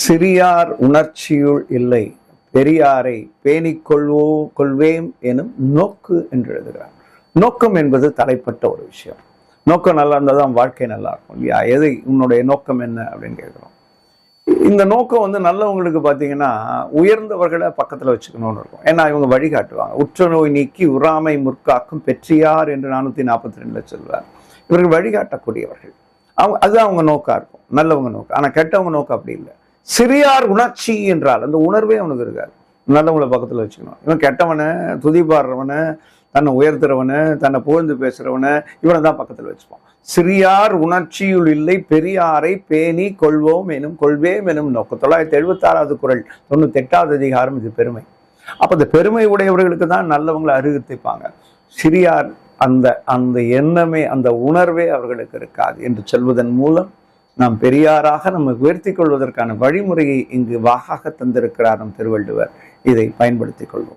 சிறியார் உணர்ச்சியுள் இல்லை, பெரியாரை பேணிக் கொள்வேம் எனும் நோக்கு என்று எழுதுகிறார். நோக்கம் என்பது தலைப்பட்ட ஒரு விஷயம். நோக்கம் நல்லா இருந்தால் தான் வாழ்க்கை நல்லா இருக்கும் இல்லையா? எது உன்னுடைய நோக்கம் என்ன அப்படின்னு கேட்குறோம். இந்த நோக்கம் நல்லவங்களுக்கு பார்த்தீங்கன்னா உயர்ந்தவர்களை பக்கத்தில் வச்சுக்கணும்னு இருக்கும். ஏன்னா இவங்க வழிகாட்டுவாங்க. உற்ற நோய் நீக்கி உறாமை முற்காக்கும் பெற்றியார் என்று 442 சொல்வார். இவர்கள் வழிகாட்டக்கூடியவர்கள். அதுதான் அவங்க நோக்கா இருக்கும், நல்லவங்க நோக்கம். ஆனால் கெட்டவங்க நோக்கம் அப்படி இல்லை. சிறியார் உணர்ச்சி என்றால் அந்த உணர்வே அவனுக்கு இருக்காது. நல்லவங்களை பக்கத்தில் வச்சுக்கணும். இவன் கெட்டவனை, துதிபாடுறவனை, தன்னை உயர்த்துறவனை, தன்னை புகழ்ந்து பேசுறவனை இவனை தான் பக்கத்தில் வச்சுப்பான். சிறியார் உணர்ச்சியுள் இல்லை, பெரியாரை பேணி கொள்வேம் எனும் நோக்கம். 976வது குறள், 98வது அதிகாரம். இது பெருமை. அப்ப இந்த பெருமை உடையவர்களுக்கு தான் நல்லவங்களை அருகத்தைப்பாங்க. சிறியார் அந்த எண்ணமே, அந்த உணர்வே அவர்களுக்கு இருக்காது என்று சொல்வதன் மூலம் நாம் பெரியாராக நம்ம உயர்த்தி கொள்வதற்கான வழிமுறையை இங்கு வாகாக தந்திருக்கிறார் நம் திருவள்ளுவர். இதை பயன்படுத்திக் கொள்வோம்.